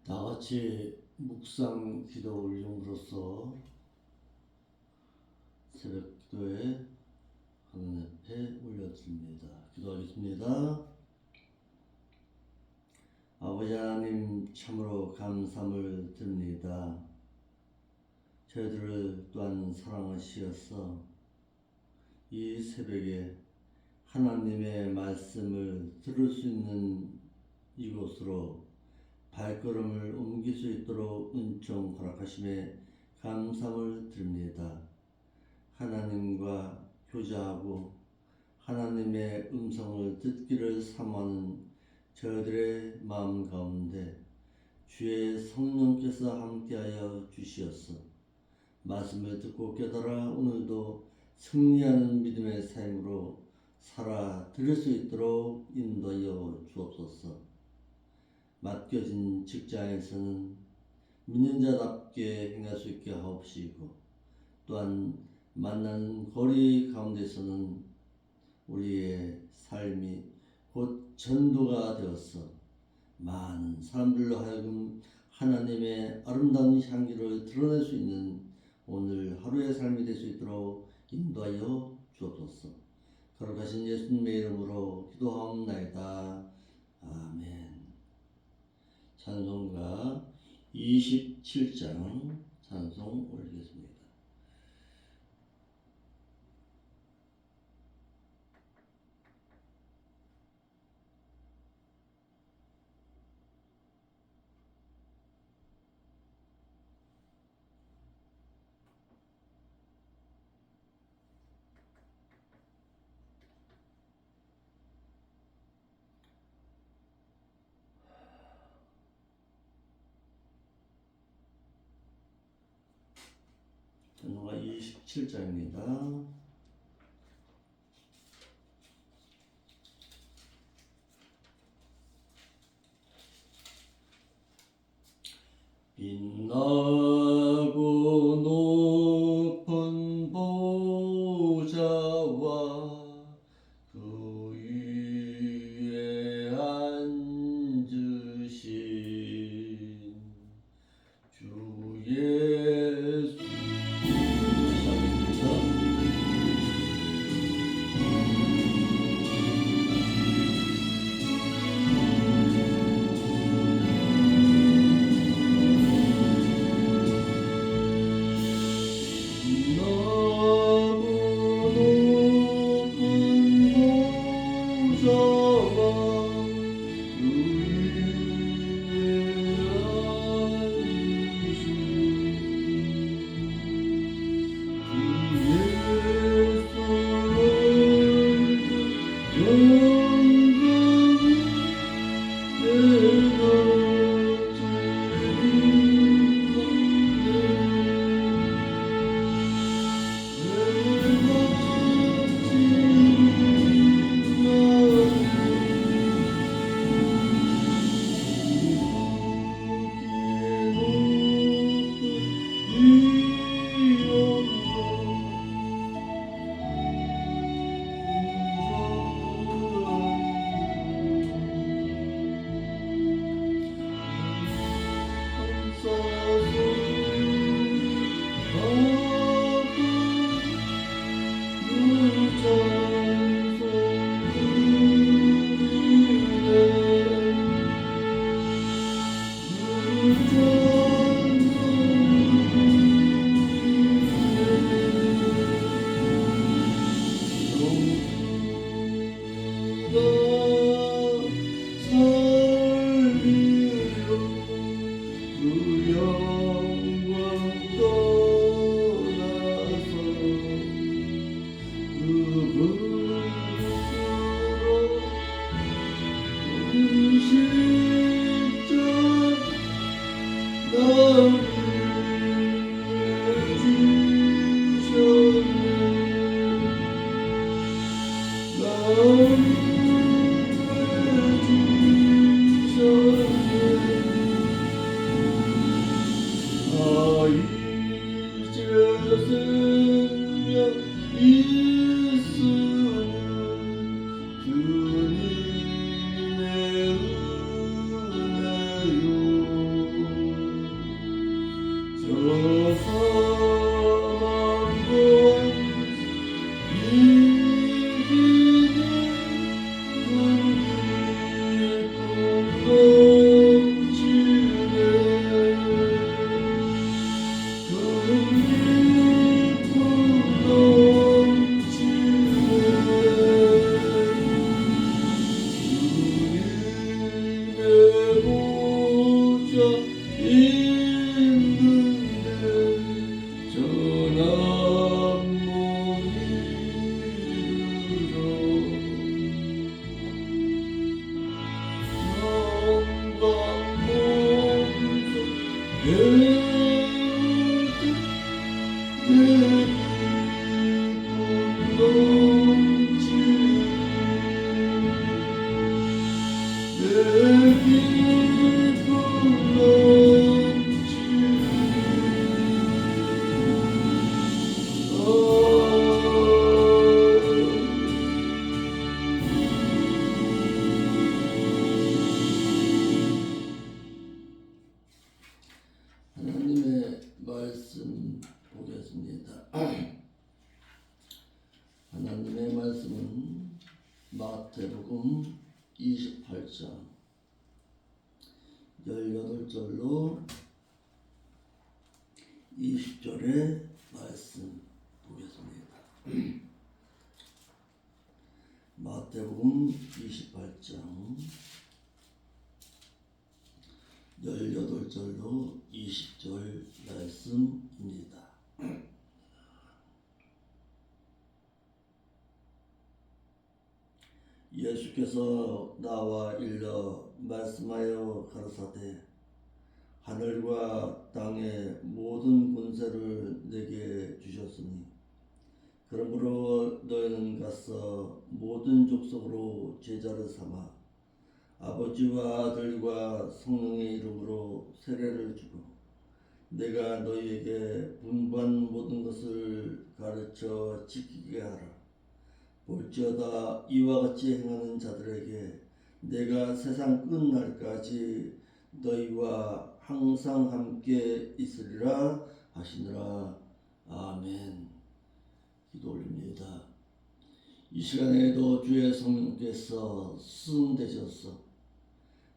다같이 묵상 기도 올림으로써 새벽 기도에 하나님 앞에 올려드립니다. 기도하겠습니다. 아버지 하나님, 참으로 감사함을 드립니다. 저희들을 또한 사랑하시어서 이 새벽에 하나님의 말씀을 들을 수 있는 이곳으로 발걸음을 옮길 수 있도록 은총 허락하심에 감사함을 드립니다. 하나님과 교제하고 하나님의 음성을 듣기를 사모하는 저희들의 마음 가운데 주의 성령께서 함께하여 주시옵소서. 말씀을 듣고 깨달아 오늘도 승리하는 믿음의 삶으로 살아 드릴 수 있도록 인도하여 주옵소서. 맡겨진 직장에서는 믿는 자답게 행할 수 있게 하옵시고, 또한 만나는 거리 가운데서는 우리의 삶이 곧 전도가 되어서 많은 사람들로 하여금 하나님의 아름다운 향기를 드러낼 수 있는 오늘 하루의 삶이 될 수 있도록 인도하여 주옵소서. 거룩하신 예수님의 이름으로 기도하옵나이다. 아멘. 찬송가 27장 찬송 올리겠습니다. 찬송가 27장입니다. 빛나고 높은 보좌와 그 위에 앉으신 주 예수. 주님의 하나님의 말씀 보겠습니다. 하나님의 말씀은 마태복음 28장 18절로 20절의 말씀 보겠습니다. 마태복음 28장 18절로 20절 말씀입니다. 예수께서 나와 일러 말씀하여 가라사대 하늘과 땅의 모든 권세를 내게 주셨으니 그러므로 너희는 가서 모든 족속으로 제자를 삼아 아버지와 아들과 성령의 이름으로 세례를 주고 내가 너희에게 분부한 모든 것을 가르쳐 지키게 하라. 볼지어다 이와 같이 행하는 자들에게 내가 세상 끝날까지 너희와 항상 함께 있으리라 하시니라. 아멘. 기도 올립니다. 이 시간에도 주의 성령께서 수송되셔서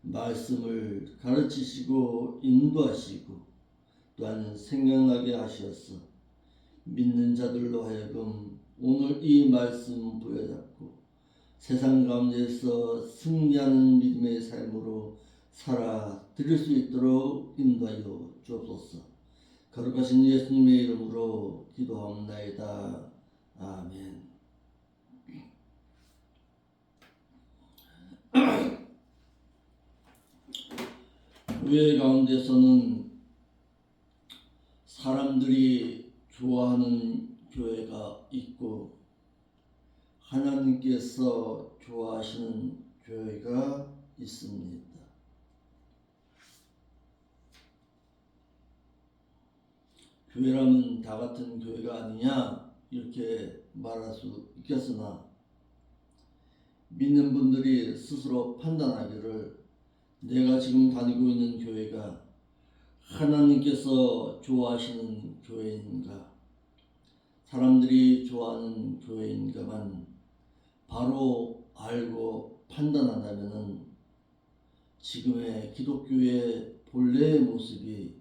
말씀을 가르치시고 인도하시고 또한 생각나게 하셨어 믿는 자들로 하여금 오늘 이 말씀 부여잡고 세상 가운데서 승리하는 믿음의 삶으로 살아드릴 수 있도록 인도하여 주옵소서. 거룩하신 예수님의 이름으로 기도하옵나이다. 아멘. 교회 가운데서는 사람들이 좋아하는 교회가 있고 하나님께서 좋아하시는 교회가 있습니다. 교회라면 다 같은 교회가 아니냐 이렇게 말할 수 있겠으나 믿는 분들이 스스로 판단하기를 내가 지금 다니고 있는 교회가 하나님께서 좋아하시는 교회인가 사람들이 좋아하는 교회인가만 바로 알고 판단한다면 지금의 기독교의 본래의 모습이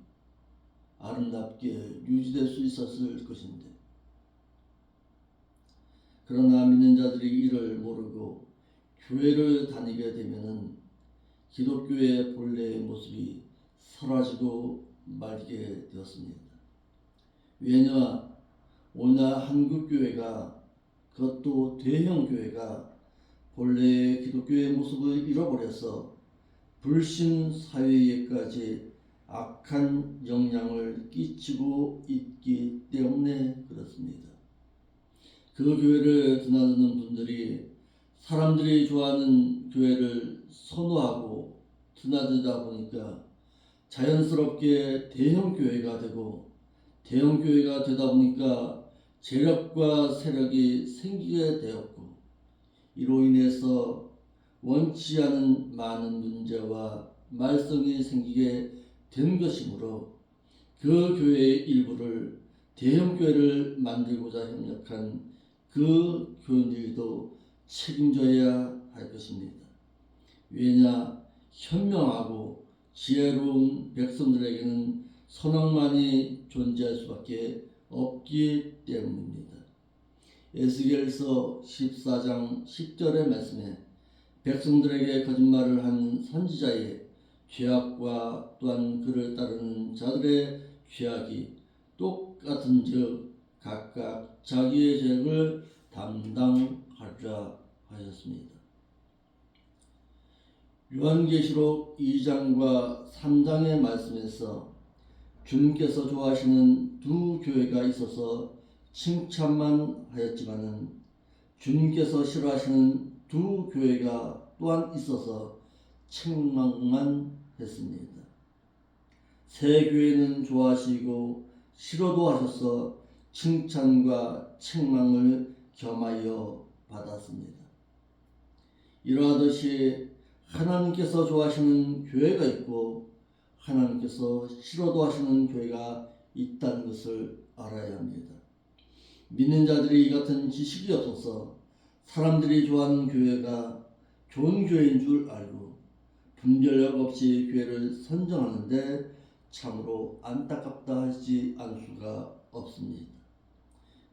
아름답게 유지될 수 있었을 것인데 그러나 믿는 자들이 이를 모르고 교회를 다니게 되면은 기독교의 본래의 모습이 사라지고 말게 되었습니다. 왜냐 오늘 한국교회가 그것도 대형교회가 본래의 기독교의 모습을 잃어버려서 불신 사회에까지 악한 영향을 끼치고 있기 때문에 그렇습니다. 그 교회를 드나드는 분들이 사람들이 좋아하는 교회를 선호하고 드나들다 보니까 자연스럽게 대형교회가 되고 대형교회가 되다 보니까 재력과 세력이 생기게 되었고 이로 인해서 원치 않은 많은 문제와 말썽이 생기게 된 것이므로 그 교회의 일부를 대형교회를 만들고자 협력한 그 교인들도 책임져야 할 것입니다. 왜냐 현명하고 지혜로운 백성들에게는 선악만이 존재할 수밖에 없기 때문입니다. 에스겔서 14장 10절의 말씀에 백성들에게 거짓말을 한 선지자의 죄악과 또한 그를 따르는 자들의 죄악이 똑같은즉 각각 자기의 죄를 담당하리라 하셨습니다. 요한계시록 2장과 3장의 말씀에서 주님께서 좋아하시는 두 교회가 있어서 칭찬만 하였지만은 주님께서 싫어하시는 두 교회가 또한 있어서 책망만 했습니다. 새 교회는 좋아하시고 싫어도 하셔서 칭찬과 책망을 겸하여 받았습니다. 이러하듯이 하나님께서 좋아하시는 교회가 있고 하나님께서 싫어도 하시는 교회가 있다는 것을 알아야 합니다. 믿는 자들이 이 같은 지식이 없어서 사람들이 좋아하는 교회가 좋은 교회인 줄 알고 분별력 없이 교회를 선정하는데 참으로 안타깝다 하지 않을 수가 없습니다.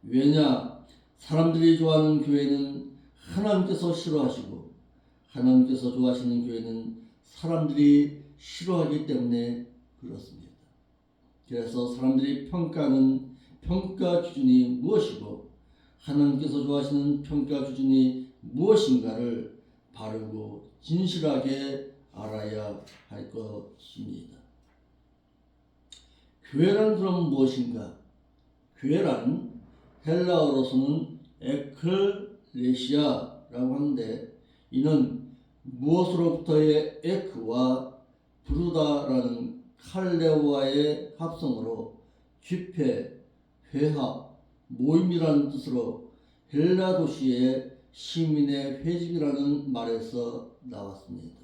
왜냐? 사람들이 좋아하는 교회는 하나님께서 싫어하시고 하나님께서 좋아하시는 교회는 사람들이 싫어하기 때문에 그렇습니다. 그래서 사람들이 평가하는 평가 기준이 무엇이고 하나님께서 좋아하시는 평가 기준이 무엇인가를 바르고 진실하게 알아야 할 것입니다. 교회란 그럼 무엇인가? 교회란 헬라어로서는 에클레시아라고 하는데 이는 무엇으로부터의 에크와 부르다라는 칼레오와의 합성으로 집회, 회합, 모임이라는 뜻으로 헬라 도시의 시민의 회집이라는 말에서 나왔습니다.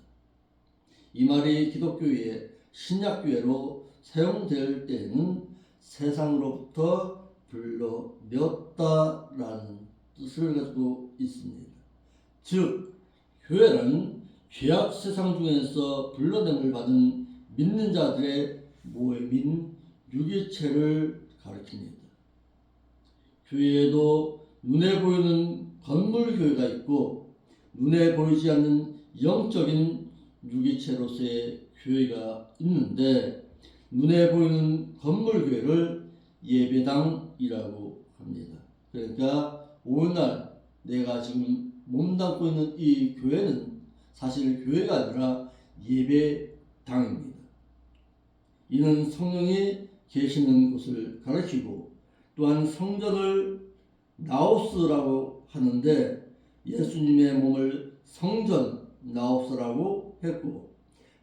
이 말이 기독교의 신약교회로 사용될 때에는 세상으로부터 불러내었다라는 뜻을 가지고 있습니다. 즉 교회는 죄악 세상 중에서 불러냄을 받은 믿는 자들의 모임인 유기체를 가리킵니다. 교회에도 눈에 보이는 건물 교회가 있고 눈에 보이지 않는 영적인 유기체로서의 교회가 있는데 눈에 보이는 건물 교회를 예배당이라고 합니다. 그러니까 오늘날 내가 지금 몸담고 있는 이 교회는 사실 교회가 아니라 예배당입니다. 이는 성령이 계시는 곳을 가리키고 또한 성전을 나오스라고 하는데 예수님의 몸을 성전 나오스라고 했고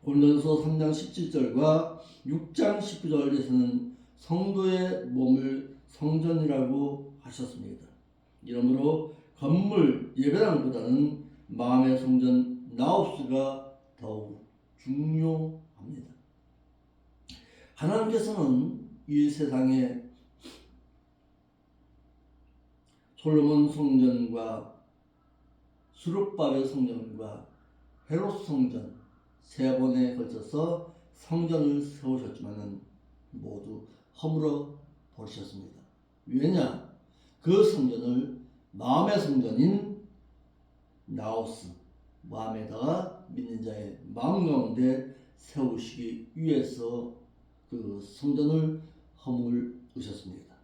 고린도서 3장 17절과 6장 19절에서는 성도의 몸을 성전이라고 하셨습니다. 이러므로 건물 예배당보다는 마음의 성전 나우스가 더욱 중요합니다. 하나님께서는 이 세상에 솔로몬 성전과 수룹바벨 성전과 헤롯 성전 세 번에 걸쳐서 성전을 세우셨지만 모두 허물어 버리셨습니다. 왜냐? 그 성전을 마음의 성전인 나우스, 마음에다가 믿는 자의 마음 가운데 세우시기 위해서 그 성전을 허물으셨습니다.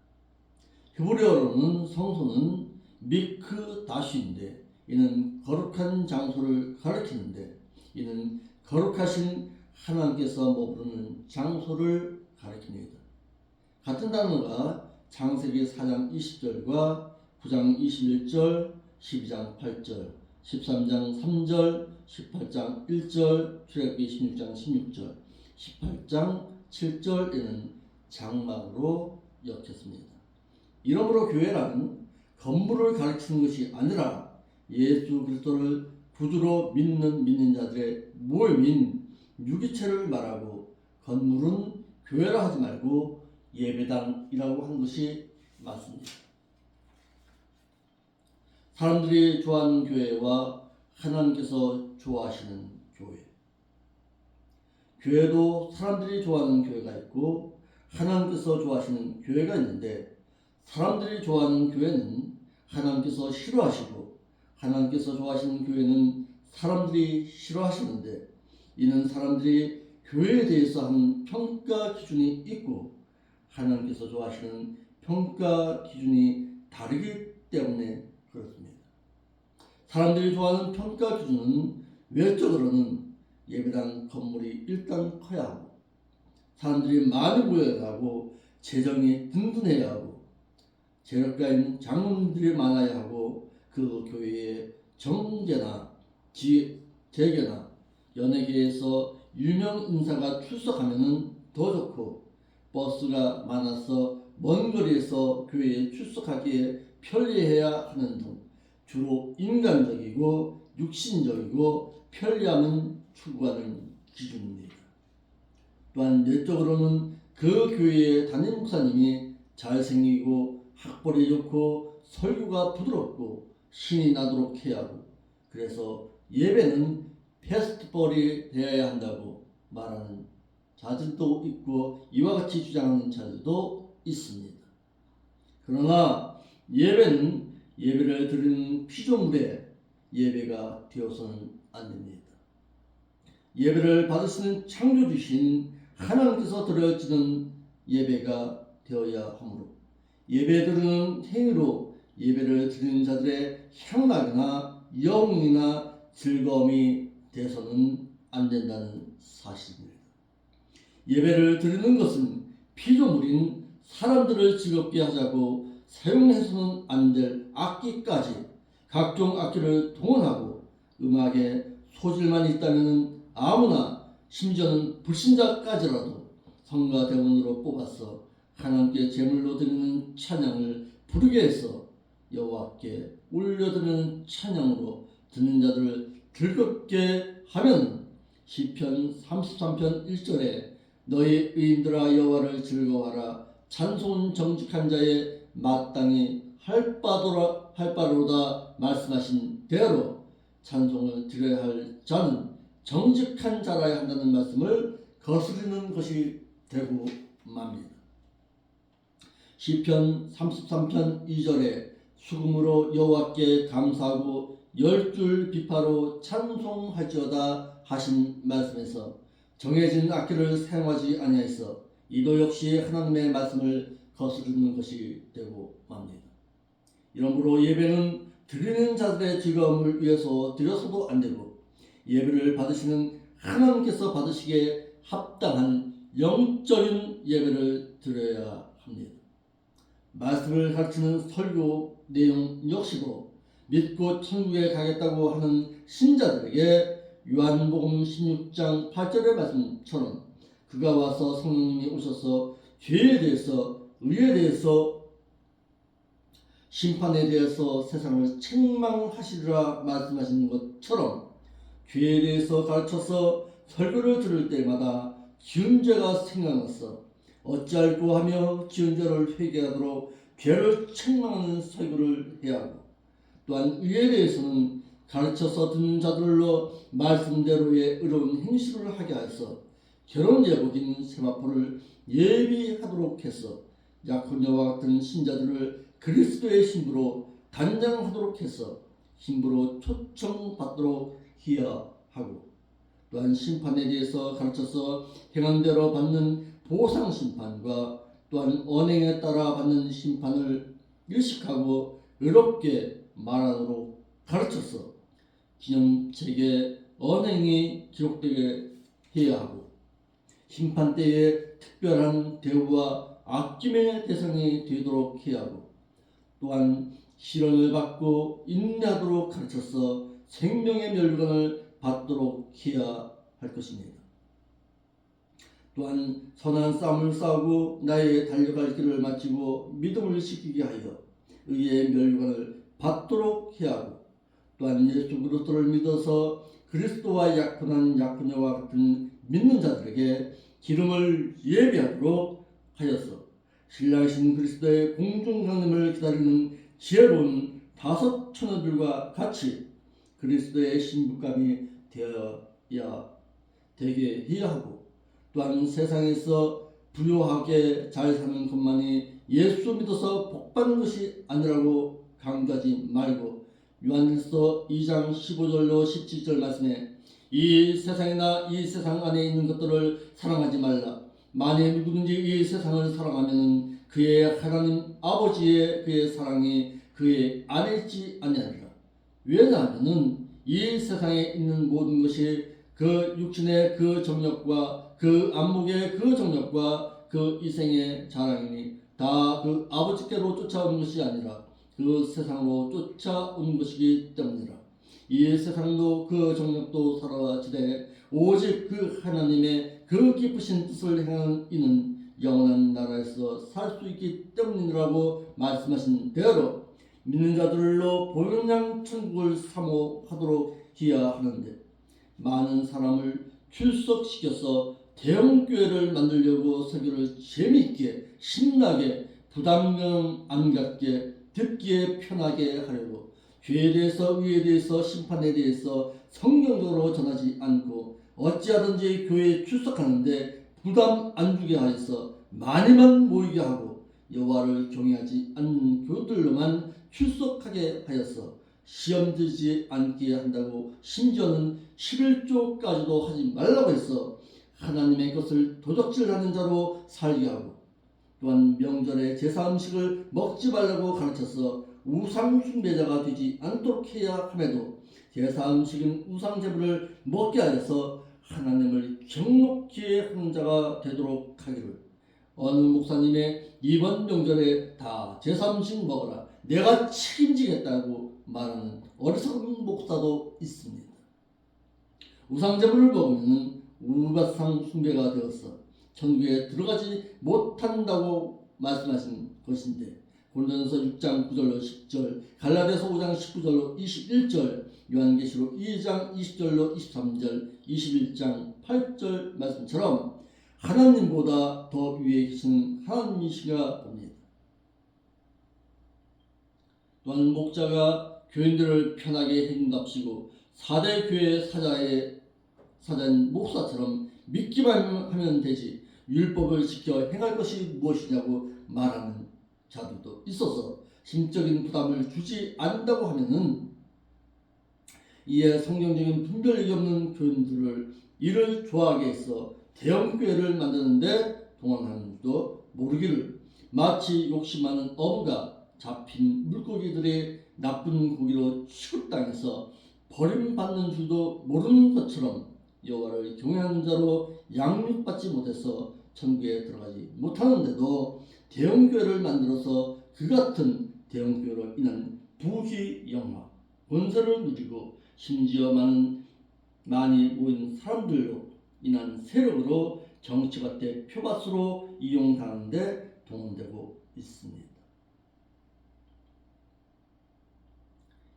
히브리어로는 성소는 미크다시인데 이는 거룩한 장소를 가리키는데 이는 거룩하신 하나님께서 머무르는 장소를 가리킵니다. 같은 단어가 창세기 4장 20절과 9장 21절, 12장 8절, 13장 3절, 18장 1절, 출애굽기 16장 16절, 18장 7절에는 장막으로 엮였습니다. 이러므로 교회란 건물을 가르치는 것이 아니라 예수 그리스도를 구주로 믿는 자들의 모임인 유기체를 말하고 건물은 교회라 하지 말고 예배당이라고 하는 것이 맞습니다. 사람들이 좋아하는 교회와 하나님께서 좋아하시는 교회. 교회도 사람들이 좋아하는 교회가 있고 하나님께서 좋아하시는 교회가 있는데 사람들이 좋아하는 교회는 하나님께서 싫어하시고 하나님께서 좋아하시는 교회는 사람들이 싫어하시는데 이는 사람들이 교회에 대해서 하는 평가 기준이 있고 하나님께서 좋아하시는 평가 기준이 다르기 때문에 그렇습니다. 사람들이 좋아하는 평가 기준은 외적으로는 예배당 건물이 일단 커야 하고 사람들이 많이 모여야 하고 재정이 든든해야 하고 재력가 있는 장로님들이 많아야 하고 그 교회에 정제나 재계나 연예계에서 유명 인사가 출석하면 더 좋고 버스가 많아서 먼 거리에서 교회에 출석하기에 편리해야 하는 등 주로 인간적이고 육신적이고 편리함을 추구하는 기준입니다. 또한 내적으로는 그 교회의 담임 목사님이 잘생기고 학벌이 좋고 설교가 부드럽고 신이 나도록 해야 하고 그래서 예배는 페스티벌이 되어야 한다고 말하는 자들도 있고 이와 같이 주장하는 자들도 있습니다. 그러나 예배는 예배를 드리는 피조물의 예배가 되어서는 안 됩니다. 예배를 받으시는 창조주신 하나님께서 드려지는 예배가 되어야 하므로 예배 드리는 행위로 예배를 드리는 자들의 향락이나 영웅이나 즐거움이 돼서는 안 된다는 사실입니다. 예배를 드리는 것은 피조물인 사람들을 즐겁게 하자고 사용해서는 안 될 악기까지 각종 악기를 동원하고 음악에 소질만 있다면 아무나 심지어는 불신자까지라도 성가대원으로 뽑아서 하나님께 제물로 드리는 찬양을 부르게 해서 여호와께 올려드리는 찬양으로 듣는 자들을 즐겁게 하면 시편 33편 1절에 너희 의인들아 여호와를 즐거워하라 찬송은 정직한 자의 마땅히 할 바로다 말씀하신 대로 찬송을 드려야 할 자는 정직한 자라야 한다는 말씀을 거스르는 것이 되고 맙니다. 시편 33편 2절에 수금으로 여호와께 감사하고 10줄 비파로 찬송할지어다 하신 말씀에서 정해진 악기를 사용하지 아니하였어 이도 역시 하나님의 말씀을 거스르는 것이 되고 맙니다. 이러므로 예배는 드리는 자들의 즐거움을 위해서 드려서도 안 되고 예배를 받으시는 하나님께서 받으시기에 합당한 영적인 예배를 드려야 합니다. 말씀을 가르치는 설교 내용 역시도 믿고 천국에 가겠다고 하는 신자들에게 요한복음 16장 8절의 말씀처럼 그가 와서 성령님이 오셔서 죄에 대해서 의에 대해서 심판에 대해서 세상을 책망하시리라 말씀하신 것처럼 죄에 대해서 가르쳐서 설교를 들을 때마다 지은 죄가 생각나서 어찌할꼬 하며 지은 죄를 회개하도록 죄를 책망하는 설교를 해야 하고 또한 의에 대해서는 가르쳐서 듣는 자들로 말씀대로의 의로운 행실을 하게 하여서 결혼 예복인 세마포를 예비하도록 해서 약혼자와 같은 신자들을 그리스도의 신부로 단장하도록 해서 신부로 초청받도록 해야 하고 또한 심판에 대해서 가르쳐서 행한 대로 받는 보상 심판과 또한 언행에 따라 받는 심판을 일식하고 의롭게 말하도록 가르쳐서 기념책에 언행이 기록되게 해야 하고 심판 때에 특별한 대우와 아낌의 대상이 되도록 해야 하고 또한 시련을 받고 인내하도록 가르쳐서 생명의 멸관을 받도록 해야 할 것입니다. 또한 선한 싸움을 싸우고 나의 달려갈 길을 마치고 믿음을 지키게 하여 의의 멸관을 받도록 해야 하고 또한 예수 그리스도를 믿어서 그리스도와 약혼한 약혼녀와 같은 믿는 자들에게 기름을 예비하도록 하여서 신랑이신 그리스도의 공중 강림을 기다리는 지혜로운 5 처녀들과 같이 그리스도의 신부감이 되게 해야 하고 또한 세상에서 부요하게 잘 사는 것만이 예수 믿어서 복받는 것이 아니라고 강조하지 말고 요한일서 2장 15절로 17절 말씀에 이 세상이나 이 세상 안에 있는 것들을 사랑하지 말라. 만일 누구든지 이 세상을 사랑하면 그의 하나님 아버지의 그의 사랑이 그의 안에 있지 아니하리라. 왜냐하면 이 세상에 있는 모든 것이 그 육신의 그 정력과 그 안목의 그 정력과 그 이생의 자랑이니 다 그 아버지께로 쫓아온 것이 아니라 그 세상으로 쫓아온 것이기 때문이라. 이 세상도 그 정력도 사라지되 오직 그 하나님의 그 깊으신 뜻을 행하는 이는 영원한 나라에서 살 수 있기 때문이라고 말씀하신 대로 믿는 자들로 보영양 천국을 사모하도록 해야 하는데, 많은 사람을 출석시켜서 대형교회를 만들려고 설교를 재미있게 신나게 부담감 안 갖게 듣기에 편하게 하려고 죄에 대해서 의에 대해서 심판에 대해서 성경적으로 전하지 않고 어찌하든지 교회에 출석하는데 부담 안 주게 하여서 많이만 모이게 하고 여호와를 경외하지 않는 교들로만 출석하게 하여서 시험 들지 않게 한다고 심지어는 11조까지도 하지 말라고 해서 하나님의 것을 도적질하는 자로 살게 하고, 또한 명절에 제사 음식을 먹지 말라고 가르쳐서 우상 숭배자가 되지 않도록 해야 함에도 제사 음식은 우상 제물을 먹게 하여서 하나님을 경록케 하는 자가 되도록 하기를, 어느 목사님의 이번 명절에 다 제사 음식 먹어라 내가 책임지겠다고 말하는 어리석은 목사도 있습니다. 우상 제물을 먹으면 우상 숭배가 되어서 천국에 들어가지 못한다고 말씀하신 것인데, 고린도전서 6장 9절로 10절, 갈라디아서 5장 19절로 21절, 요한계시록 2장 20절로 23절, 21장 8절 말씀처럼 하나님보다 더 위에 계신 하나님이시가 봅니다. 또한 목자가 교인들을 편하게 해준답시고 4대 교회 사자인 목사처럼 믿기만 하면 되지 율법을 지켜 행할 것이 무엇이냐고 말하는 자들도 있어서 심적인 부담을 주지 않는다고 하면은 이에 성경적인 분별력이 없는 교인들을 이를 좋아하게 해서 대형교회를 만드는데 동원하는 줄도 모르기를, 마치 욕심 많은 어부가 잡힌 물고기들의 나쁜 고기로 취급당해서 버림받는 줄도 모르는 것처럼 여호와를 경외하는 자로 양육받지 못해서 천국에 들어가지 못하는데도 대형교회를 만들어서 그 같은 대형교회로 인한 부귀영화, 권세를 누리고 심지어 많이 모인 사람들로 인한 세력으로 정치밭의 표밭으로 이용당하는데 동원되고 있습니다.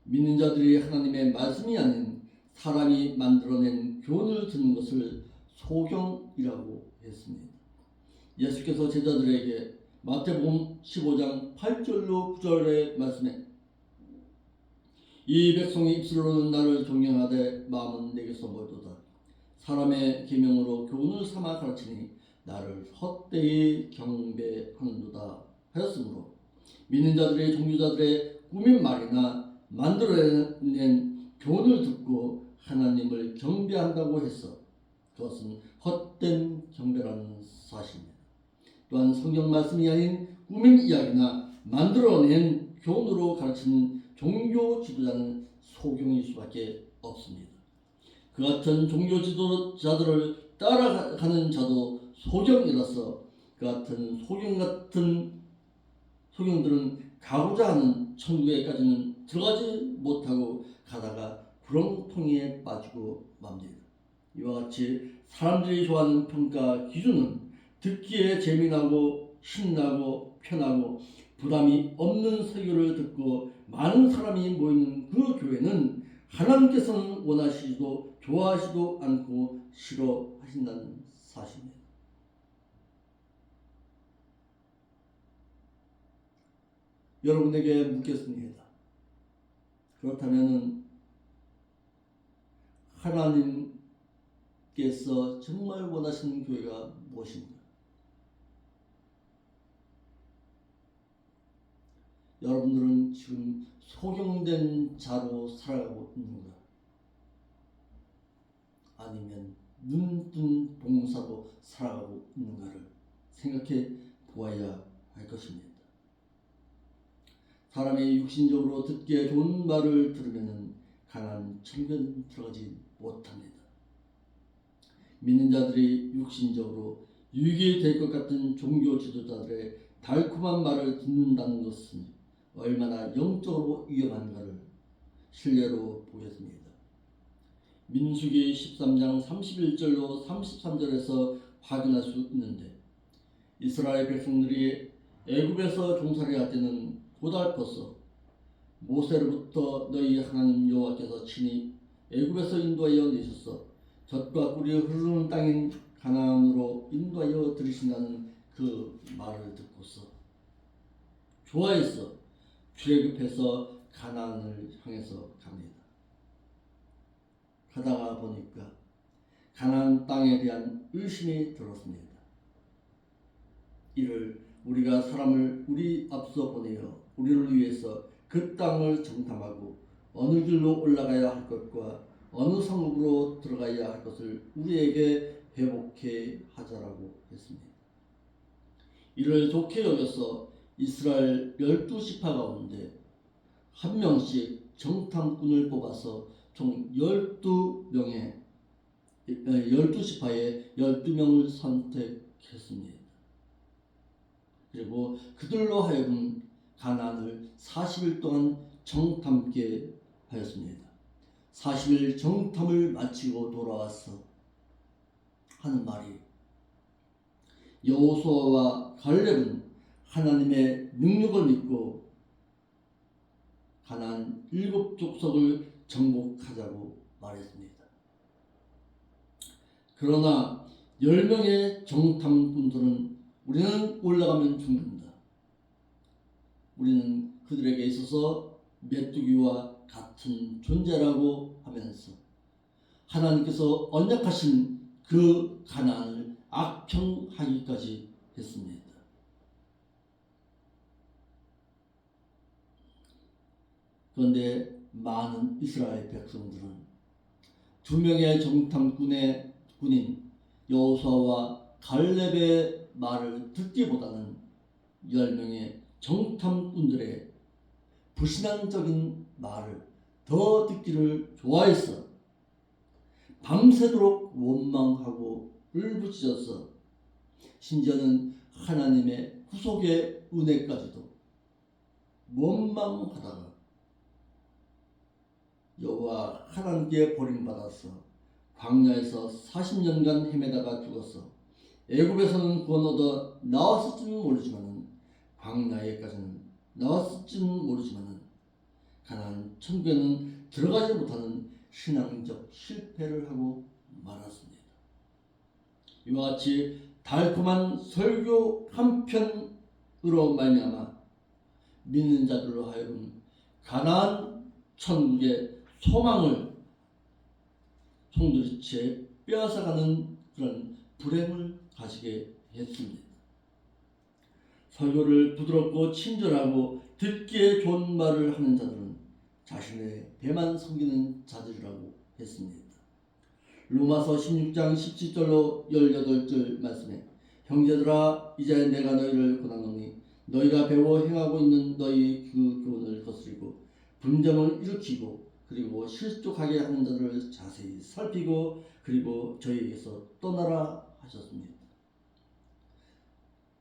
믿는 자들이 하나님의 말씀이 아닌 사람이 만들어낸 교훈을 듣는 것을 소경이라고 했습니다. 예수께서 제자들에게 마태복음 15장 8절로 9절의 말씀에 이 백성이 입술로는 나를 존경하되 마음은 내게서 멀도다. 사람의 계명으로 교훈을 삼아 가르치니 나를 헛되이 경배하는도다 하였으므로, 믿는 자들의 종교자들의 꾸민 말이나 만들어낸 교훈을 듣고 하나님을 경배한다고 해서 그것은 헛된 경배라는 사실입니다. 또한 성경 말씀이 아닌 꾸민 이야기나 만들어낸 교훈으로 가르치는 종교 지도자는 소경일 수밖에 없습니다. 그 같은 종교 지도자들을 따라가는 자도 소경이라서 그 같은 소경들은 가고자 하는 천국에까지는 들어가지 못하고 가다가 구렁텅이에 빠지고 맙니다. 이와 같이 사람들이 좋아하는 평가 기준은 듣기에 재미나고 신나고 편하고 부담이 없는 설교를 듣고 많은 사람이 모이는 그 교회는 하나님께서는 원하시지도 좋아하시도 않고 싫어하신다는 사실입니다. 여러분에게 묻겠습니다. 그렇다면 하나님께서 정말 원하시는 교회가 무엇인가? 여러분들은 지금 소경된 자로 살아가고 있는가? 아니면 눈뜬 봉사로 살아가고 있는가를 생각해 보아야 할 것입니다. 사람이 육신적으로 듣기에 좋은 말을 들으면 가나안 천국에 들어가지 못합니다. 믿는 자들이 육신적으로 유익이 될 것 같은 종교 지도자들의 달콤한 말을 듣는다는 것은 얼마나 영적으로 위험한가를 실례로 보겠습니다. 민수기 13장 31절로 33절에서 확인할 수 있는데, 이스라엘 백성들이 애굽에서 종살이 할 때는 고달퍼서 모세로부터 너희 하나님 여호와께서 친히 애굽에서 인도하여 내셔서 젖과 꿀이 흐르는 땅인 가나안으로 인도하여 들이신다는 그 말을 듣고서 좋아해서 출애굽해서 가나안을 향해서 갑니다. 가다가 보니까 가나안 땅에 대한 의심이 들었습니다. 이를 우리가 사람을 우리 앞서 보내어 우리를 위해서 그 땅을 정탐하고 어느 길로 올라가야 할 것과 어느 성읍으로 들어가야 할 것을 우리에게 회복해 하자라고 했습니다. 이를 좋게 여겨서 이스라엘 12지파 가운데 한 명씩 정탐꾼을 뽑아서 총 12지파에 12명을 선택했습니다. 그리고 그들로 하여금 가나안을 40일 동안 정탐케 하였습니다. 40일 정탐을 마치고 돌아와서 하는 말이, 여호수아와 갈렙은 하나님의 능력을 믿고 가나안 7족속을 정복하자고 말했습니다. 그러나 10명의 정탐꾼들은 우리는 올라가면 죽는다. 우리는 그들에게 있어서 메뚜기와 같은 존재라고 하면서 하나님께서 언약하신 그 가나안을 악평하기까지 했습니다. 그런데 많은 이스라엘 백성들은 2명의 정탐꾼의 군인 여호수아와 갈렙의 말을 듣기보다는 10명의 정탐꾼들의 불신앙적인 말을 더 듣기를 좋아해서 밤새도록 원망하고 울부짖어서 심지어는 하나님의 구속의 은혜까지도 원망하다가 여호와 하나님께 버림받아서 광야에서 40년간 헤매다가 죽었어 애굽에서는 구원 얻어 나왔을지는 모르지만은 광야에까지는 나왔을지는 모르지만은 가나안 천국에는 들어가지 못하는 신앙적 실패를 하고 말았습니다. 이와 같이 달콤한 설교 한 편으로 말미암아 믿는 자들로 하여금 가나안 천국의 소망을 송두리째 빼앗아가는 그런 불행을 가지게 했습니다. 설교를 부드럽고 친절하고 듣기에 좋은 말을 하는 자들은 자신의 배만 섬기는 자들이라고 했습니다. 로마서 16장 17절로 18절 말씀에, 형제들아 이제 내가 너희를 권하노니 너희가 배워 행하고 있는 너희 그 교훈을 거스리고 분쟁을 일으키고 그리고 실족하게 하는 자들을 자세히 살피고 그리고 저희에게서 떠나라 하셨습니다.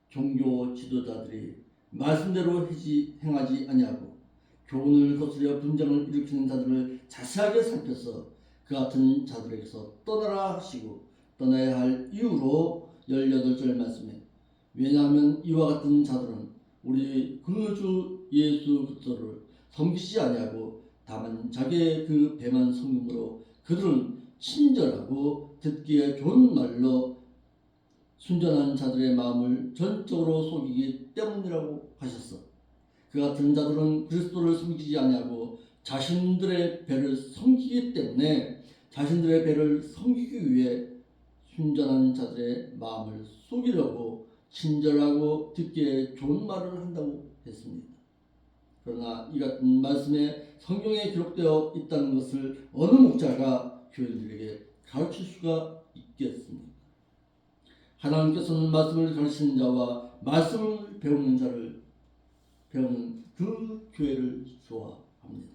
종교 지도자들이 말씀대로 행하지 아니하고 교훈을 거스려 분쟁을 일으키는 자들을 자세하게 살펴서 그 같은 자들에게서 떠나라 하시고 떠나야 할 이유로 18절 말씀에, 왜냐하면 이와 같은 자들은 우리 그 주 예수 그리스도를 섬기지 아니하고 다만 자기의 그 배만 섬김으로 그들은 친절하고 듣기에 좋은 말로 순전한 자들의 마음을 전적으로 속이기 때문이라고 하셨어. 그 같은 자들은 그리스도를 섬기지 아니하고 자신들의 배를 섬기기 때문에 자신들의 배를 섬기기 위해 순전한 자들의 마음을 속이려고 친절하고 듣기에 좋은 말을 한다고 했습니다. 그러나 이 같은 말씀에 성경에 기록되어 있다는 것을 어느 목자가 교인들에게 가르칠 수가 있겠습니까? 하나님께서는 말씀을 가르치는 자와 말씀을 배우는 자를 배우는 그 교회를 좋아합니다.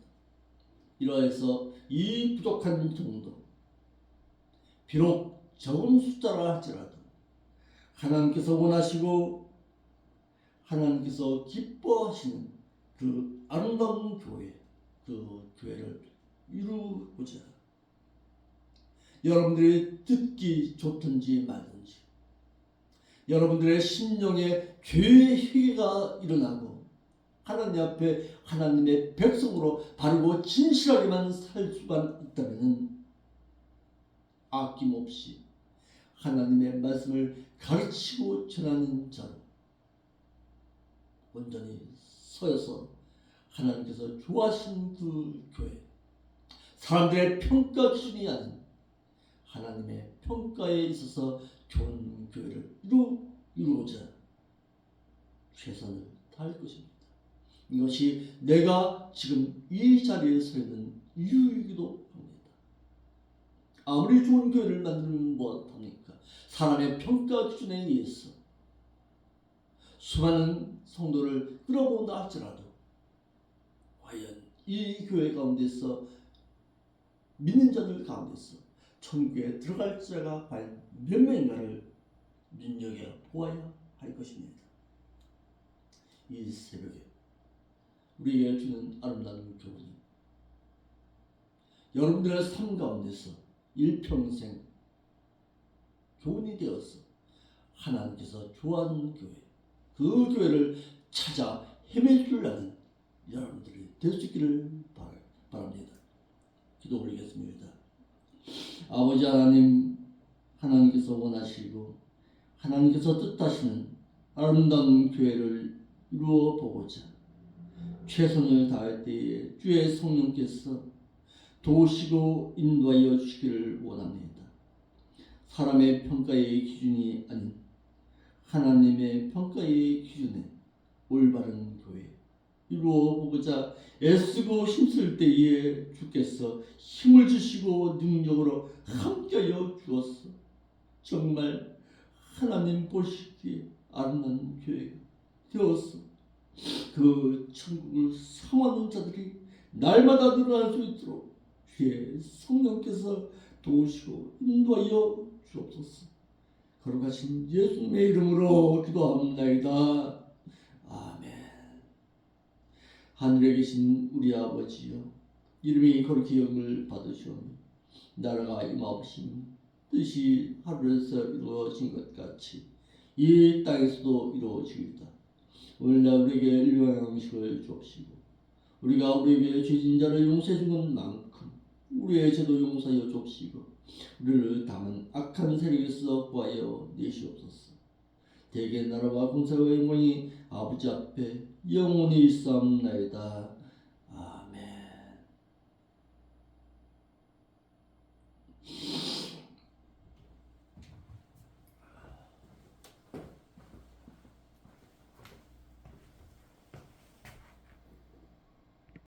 이러해서 이 부족한 정도, 비록 적은 숫자라 할지라도 하나님께서 원하시고 하나님께서 기뻐하시는 그 아름다운 교회, 그 교회를 이루고자 여러분들이 듣기 좋든지 말든지 여러분들의 심령에 죄의 회개가 일어나고 하나님 앞에 하나님의 백성으로 바르고 진실하게만 살 수가 있다면 아낌없이 하나님의 말씀을 가르치고 전하는 자로 온전히 서여서 하나님께서 좋아하신 그 교회, 사람들의 평가 기준이 아닌 하나님의 평가에 있어서 좋은 교회를 이루고자 최선을 다할 것입니다. 이것이 내가 지금 이 자리에 서 있는 이유이기도 합니다. 아무리 좋은 교회를 만들면 무엇합니까? 사람의 평가 기준에 의해서 수많은 성도를 끌어모은다 할지라도 과연 이 교회 가운데서 믿는 자들 가운데서 천국에 들어갈 자가 과연 몇 명인가를 눈여겨보아야 할 것입니다. 이 새벽에 우리에게 주는 아름다운 교훈이 여러분들의 삶 가운데서 일평생 교훈이 되어서 하나님께서 좋아하는 교회, 그 교회를 찾아 헤맬 줄 아는 여러분들이 될 수 있기를 바랍니다. 기도 올리겠습니다. 아버지 하나님, 하나님께서 원하시고 하나님께서 뜻하시는 아름다운 교회를 이루어 보고자 최선을 다할 때에 주의 성령께서 도우시고 인도하여 주시기를 원합니다. 사람의 평가의 기준이 아닌 하나님의 평가의 기준에 올바른 교회 이루어 보고자 애쓰고 힘쓸 때에 주께서 힘을 주시고 능력으로 함께하여 주었어. 정말 하나님 보시기에 아름다운 교회가 되었어. 그 천국을 사모하는 자들이 날마다 늘어날 수 있도록 주의 성령께서 도우시고 인도하여 주옵소서. 거룩하신 예수님의 이름으로 기도합나이다. 아멘. 하늘에 계신 우리 아버지여, 이름이 거룩히 여김을 받으시오며 나라가 임하옵시며 뜻이 하늘에서 이루어진 것 같이 이 땅에서도 이루어지이다. 오늘날 우리에게 일용할 양식을 주옵시고 우리가 우리에게 죄진 자를 용서해 주는 만큼 우리의 죄도 용서하여 주옵시고 우리를 당한 악한 세력에서 구하여 내시옵소서. 대개 나라와 공사와 영광이 아버지 앞에 영원히 있사옵나이다.